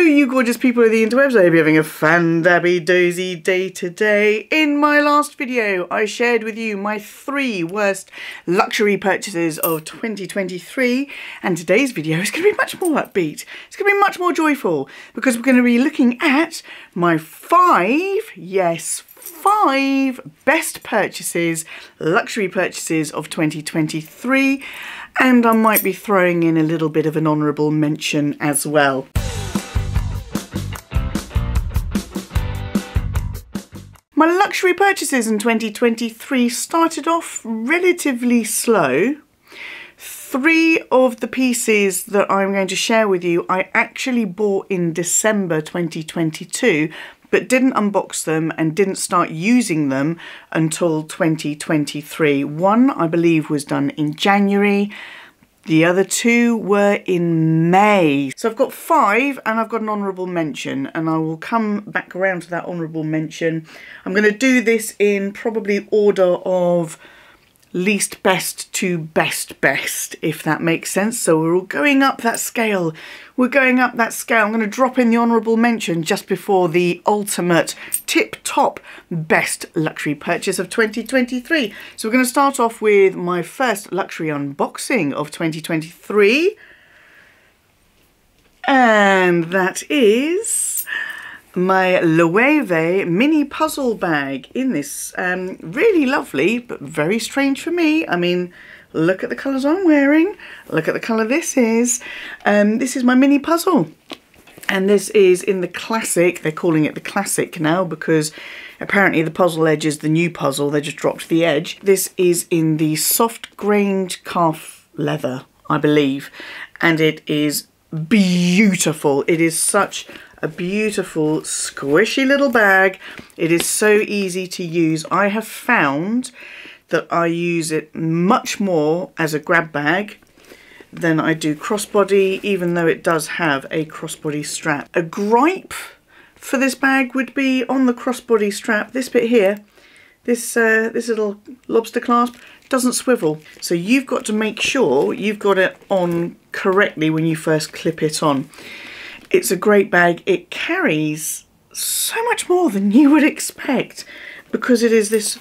you gorgeous people of the interwebs. I hope you're having a fan-dabby-dozy day today. In my last video, I shared with you my 3 worst luxury purchases of 2023, and today's video is going to be much more upbeat. It's going to be much more joyful, because we're going to be looking at my 5 best purchases, luxury purchases of 2023, and I might be throwing in a little bit of an honourable mention as well. My luxury purchases in 2023 started off relatively slow. 3 of the pieces that I'm going to share with you I actually bought in December 2022, but didn't unbox them and didn't start using them until 2023. One, I believe, was done in January. The other 2 were in May. So I've got 5 and I've got an honourable mention, and I will come back around to that honourable mention. I'm going to do this in probably order of least best to best, if that makes sense. So we're all going up that scale. We're going up that scale. I'm going to drop in the honourable mention just before the ultimate tip-top best luxury purchase of 2023. So we're going to start off with my first luxury unboxing of 2023. And that is my Loewe mini puzzle bag in this really lovely but very strange for me. I mean, look at the colours I'm wearing. Look at the colour this is. This is my mini puzzle. And this is in the classic. They're calling it the classic now because apparently the puzzle edge is the new puzzle. They just dropped the edge. This is in the soft grained calf leather, I believe. And it is beautiful. It is such a beautiful squishy little bag. It is so easy to use. I have found that I use it much more as a grab bag than I do crossbody, even though it does have a crossbody strap. A gripe for this bag would be on the crossbody strap, this bit here, this little lobster clasp doesn't swivel. So you've got to make sure you've got it on correctly when you first clip it on. It's a great bag. It carries so much more than you would expect because it is this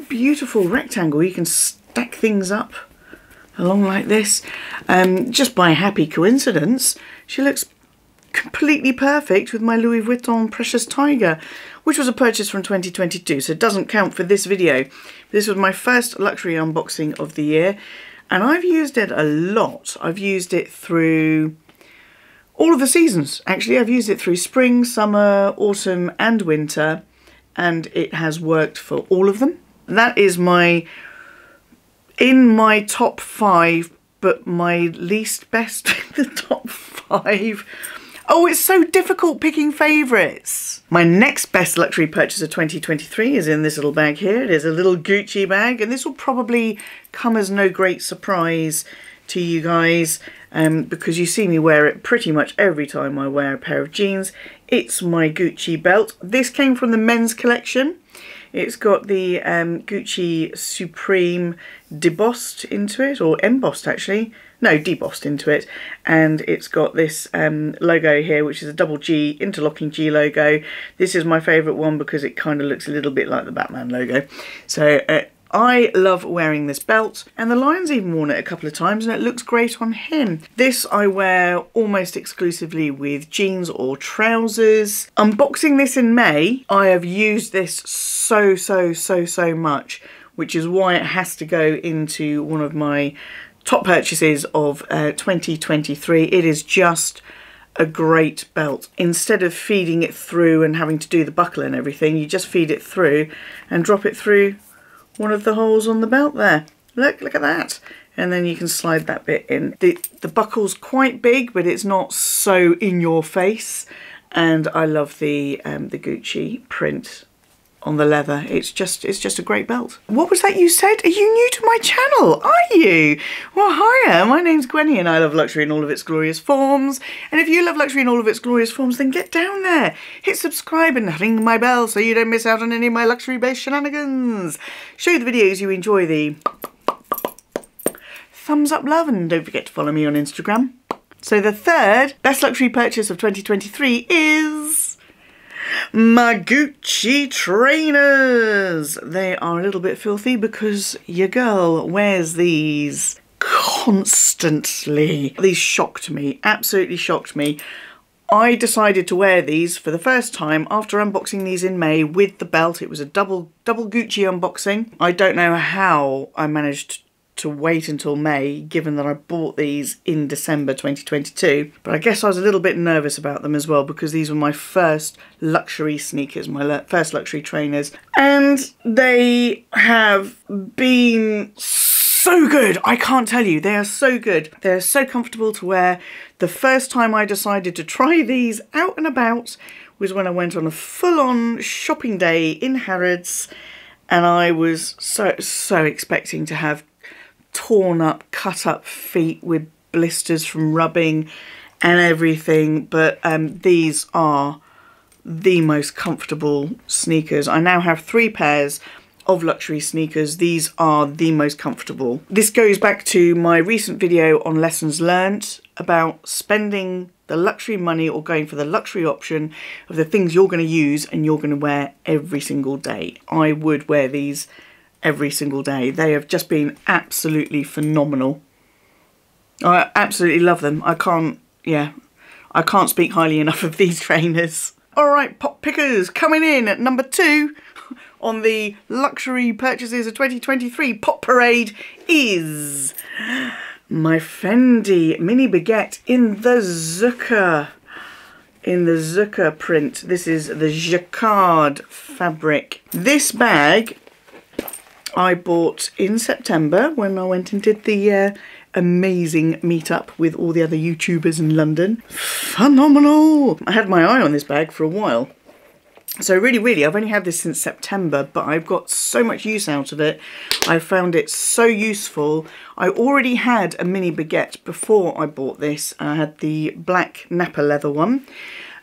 beautiful rectangle. You can stack things up along like this. Just by happy coincidence, she looks completely perfect with my Louis Vuitton Precious Tiger, which was a purchase from 2022, so it doesn't count for this video. This was my first luxury unboxing of the year, and I've used it a lot. I've used it through all of the seasons, actually. I've used it through spring, summer, autumn and winter, and it has worked for all of them. That is in my top 5, but my least best in the top 5. Oh, it's so difficult picking favourites. My next best luxury purchase of 2023 is in this little bag here. It is a little Gucci bag, and this will probably come as no great surprise to you guys because you see me wear it pretty much every time I wear a pair of jeans. It's my Gucci belt. This came from the men's collection. It's got the Gucci Supreme debossed into it, or embossed actually. No, debossed into it. And it's got this logo here, which is a double G, interlocking G logo. This is my favourite one because it kind of looks a little bit like the Batman logo. So I love wearing this belt, and the Lion's even worn it a couple of times and it looks great on him. This I wear almost exclusively with jeans or trousers. Unboxing this in May, I have used this so much, which is why it has to go into one of my top purchases of 2023. It is just a great belt. Instead of feeding it through and having to do the buckle and everything, you just feed it through and drop it through one of the holes on the belt there. Look at that. And then you can slide that bit in. The buckle's quite big, but it's not so in your face. And I love the Gucci print on the leather. It's just a great belt. What was that you said? Are you new to my channel? Are you? Well, hiya, my name's Gwenny and I love luxury in all of its glorious forms. And if you love luxury in all of its glorious forms, then get down there, hit subscribe and ring my bell so you don't miss out on any of my luxury based shenanigans. Show the videos you enjoy the thumbs up love, and don't forget to follow me on Instagram. So the third best luxury purchase of 2023 is my Gucci trainers. They are a little bit filthy because your girl wears these constantly. These shocked me, absolutely shocked me. I decided to wear these for the first time after unboxing these in May with the belt. It was a double Gucci unboxing. I don't know how I managed to wait until May, given that I bought these in December 2022. But I guess I was a little bit nervous about them as well, because these were my first luxury sneakers, my first luxury trainers. And they have been so good. I can't tell you, they are so good. They're so comfortable to wear. The first time I decided to try these out and about was when I went on a full-on shopping day in Harrods, and I was so expecting to have torn up, cut up feet with blisters from rubbing and everything, but these are the most comfortable sneakers. I now have 3 pairs of luxury sneakers. These are the most comfortable. This goes back to my recent video on lessons learned about spending the luxury money or going for the luxury option of the things you're going to use and you're going to wear every single day. I would wear these every single day. They have just been absolutely phenomenal. I absolutely love them. I can't speak highly enough of these trainers. All right, pop pickers, coming in at number 2 on the luxury purchases of 2023 pop parade is my Fendi mini baguette in the Zucca. In the Zucca print. This is the jacquard fabric. This bag I bought in September when I went and did the amazing meetup with all the other YouTubers in London. Phenomenal! I had my eye on this bag for a while. So really, I've only had this since September, but I've got so much use out of it. I found it so useful. I already had a mini baguette before I bought this. I had the black Napa leather one,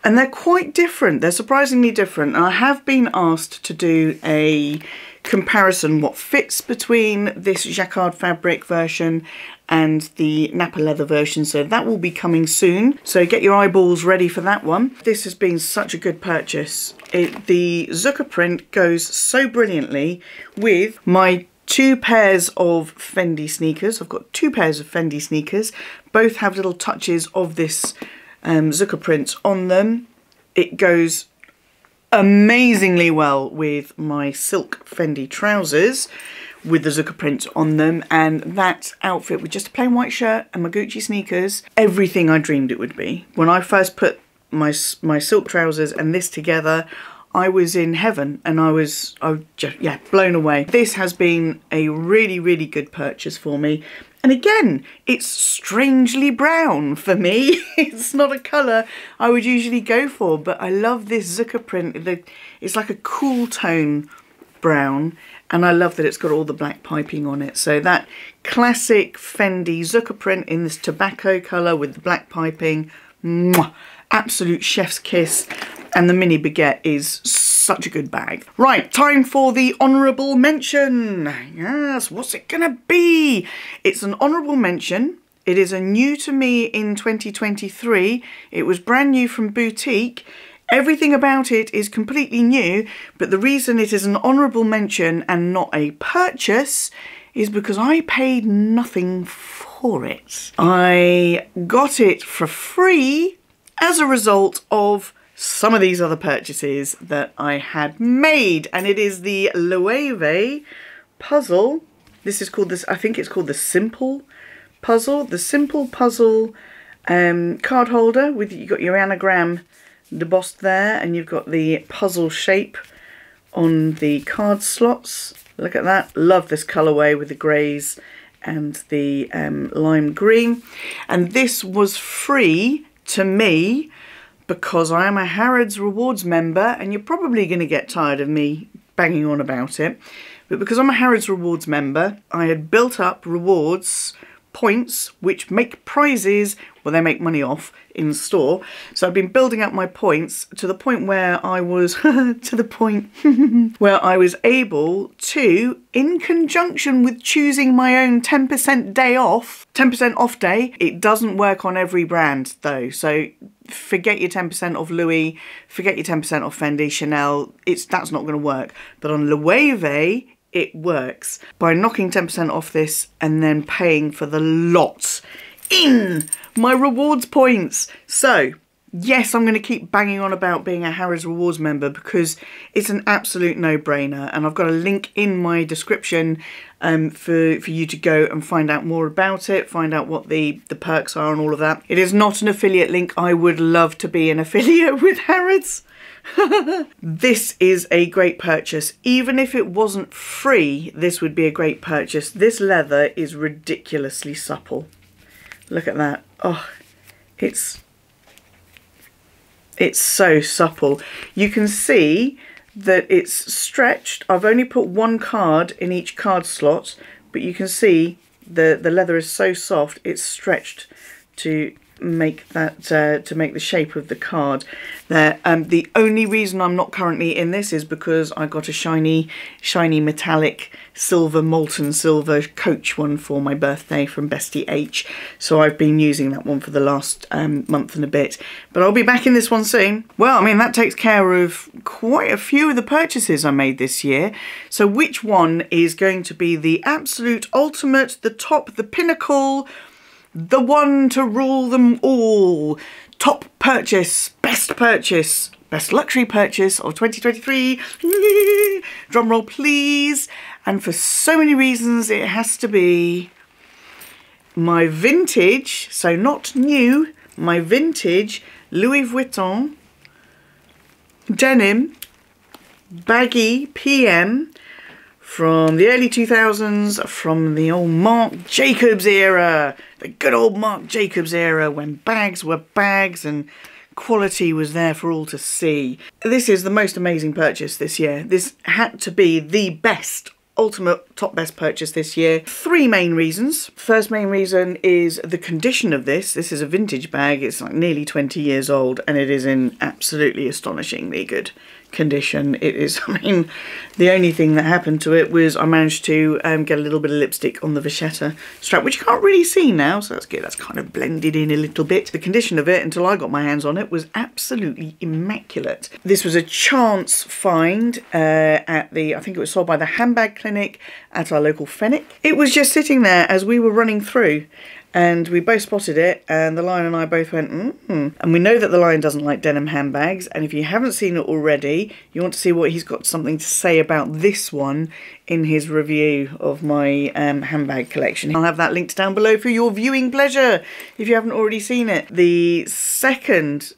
and they're quite different. They're surprisingly different. I have been asked to do a comparison what fits between this jacquard fabric version and the Napa leather version, so that will be coming soon, so get your eyeballs ready for that one. This has been such a good purchase. The Zucca print goes so brilliantly with my 2 pairs of Fendi sneakers. I've got 2 pairs of Fendi sneakers. Both have little touches of this Zucca print on them. It goes amazingly well with my silk Fendi trousers with the Zucca print on them, and that outfit with just a plain white shirt and my Gucci sneakers, everything I dreamed it would be. When I first put my silk trousers and this together, I was in heaven, and I was just, yeah, blown away. This has been a really good purchase for me. And again, it's strangely brown for me. It's not a colour I would usually go for, but I love this Zucca print. It's like a cool tone brown, and I love that it's got all the black piping on it. So that classic Fendi Zucca print in this tobacco colour with the black piping, mwah, absolute chef's kiss. And the mini baguette is such a good bag. Right, time for the honourable mention. Yes, what's it gonna be? It's an honourable mention. It is a new to me in 2023. It was brand new from boutique. Everything about it is completely new, but the reason it is an honourable mention and not a purchase is because I paid nothing for it. I got it for free as a result of some of these other purchases that I had made, and it is the Loewe puzzle. This is called I think it's called the Simple Puzzle. The Simple Puzzle card holder with, you've got your anagram embossed there, and you've got the puzzle shape on the card slots. Look at that. Love this colourway with the greys and the lime green. And this was free to me because I am a Harrods rewards member, and you're probably going to get tired of me banging on about it, but because I'm a Harrods rewards member, I had built up rewards points, which make prizes, well, they make money off in store. So I've been building up my points to the point where I was, where I was able to, in conjunction with choosing my own 10% day off, 10% off day. It doesn't work on every brand though. So forget your 10% off Loewe, forget your 10% off Fendi, Chanel, that's not going to work. But on Loewe, it works by knocking 10% off this and then paying for the lot in my rewards points. So yes, I'm going to keep banging on about being a Harrods rewards member because it's an absolute no-brainer, and I've got a link in my description for you to go and find out more about it, find out what the perks are and all of that. It is not an affiliate link. I would love to be an affiliate with Harrods. This is a great purchase. Even if it wasn't free, this would be a great purchase. This leather is ridiculously supple. Look at that. Oh, it's so supple. You can see that it's stretched. I've only put one card in each card slot, but you can see the leather is so soft, it's stretched to make that to make the shape of the card there. The only reason I'm not currently in this is because I got a shiny metallic silver, molten silver coach one for my birthday from Bestie H, so I've been using that one for the last month and a bit, but I'll be back in this one soon. Well, I mean, that takes care of quite a few of the purchases I made this year. So which one is going to be the absolute ultimate, the top, the pinnacle, the one to rule them all? Top purchase, best luxury purchase of 2023. Drum roll, please. And for so many reasons, it has to be my vintage, so not new, my vintage Louis Vuitton denim baggy PM from the early 2000s, from the old Marc Jacobs era, the good old Marc Jacobs era when bags were bags and quality was there for all to see. This is the most amazing purchase this year. This had to be the best, ultimate top best purchase this year. Three main reasons. First main reason is the condition of this. This is a vintage bag. It's like nearly 20 years old and it is in absolutely astonishingly good condition. It is, I mean, the only thing that happened to it was I managed to get a little bit of lipstick on the vachetta strap, which you can't really see now, so that's good. That's kind of blended in a little bit. The condition of it, until I got my hands on it, was absolutely immaculate. This was a chance find at the, I think it was sold by the Handbag Clinic at our local Fenwick. It was just sitting there as we were running through, and we both spotted it, and the Lion and I both went, And we know that the Lion doesn't like denim handbags, and if you haven't seen it already, you want to see what he's got something to say about this one in his review of my handbag collection. I'll have that linked down below for your viewing pleasure if you haven't already seen it. The second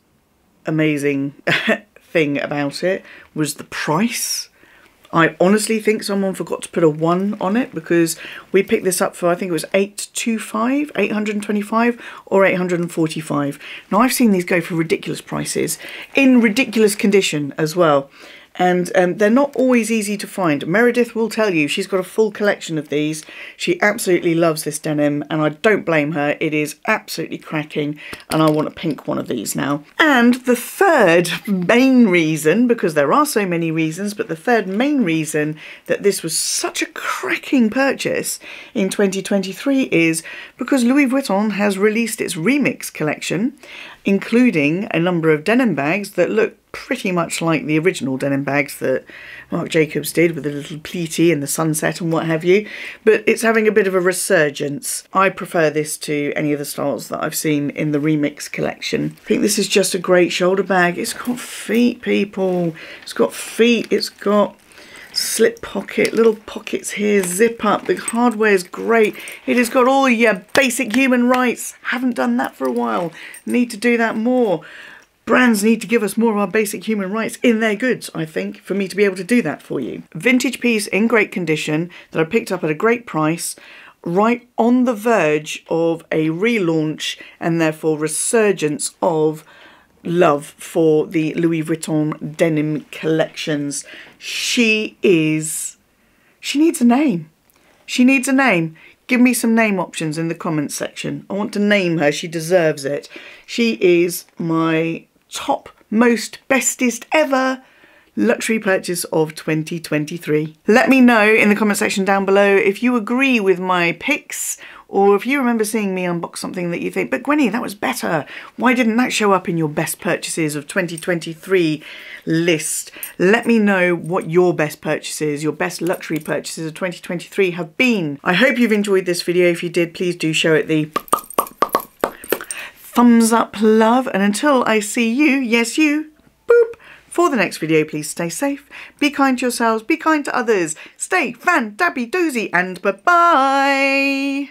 amazing thing about it was the price. I honestly think someone forgot to put a 1 on it, because we picked this up for, I think it was 825 or 845. Now I've seen these go for ridiculous prices in ridiculous condition as well. And they're not always easy to find. Meredith will tell you she's got a full collection of these. She absolutely loves this denim, and I don't blame her. It is absolutely cracking, and I want a pink one of these now. And the third main reason, because there are so many reasons, but the third main reason that this was such a cracking purchase in 2023 is because Louis Vuitton has released its remix collection, including a number of denim bags that look pretty much like the original denim bags that Marc Jacobs did, with the little pleaty and the sunset and what have you, but it's having a bit of a resurgence. I prefer this to any of the styles that I've seen in the remix collection. I think this is just a great shoulder bag. It's got feet, people. It's got feet. It's got slip pocket, little pockets here, zip up. The hardware is great. It has got all your basic human rights. Haven't done that for a while. Need to do that more. Brands need to give us more of our basic human rights in their goods, I think, for me to be able to do that for you. Vintage piece in great condition that I picked up at a great price, right on the verge of a relaunch and therefore resurgence of love for the Louis Vuitton denim collections. She needs a name. She needs a name. Give me some name options in the comments section. I want to name her. She deserves it. She is my top, most, bestest ever luxury purchase of 2023. Let me know in the comment section down below if you agree with my picks, or if you remember seeing me unbox something that you think, but Gwenny, that was better. Why didn't that show up in your best purchases of 2023 list? Let me know what your best purchases, your best luxury purchases of 2023 have been. I hope you've enjoyed this video. If you did, please do show it the thumbs up love. And until I see you, yes you, boop, for the next video, please stay safe, be kind to yourselves, be kind to others, stay fan-dabby-doozy, and bye-bye.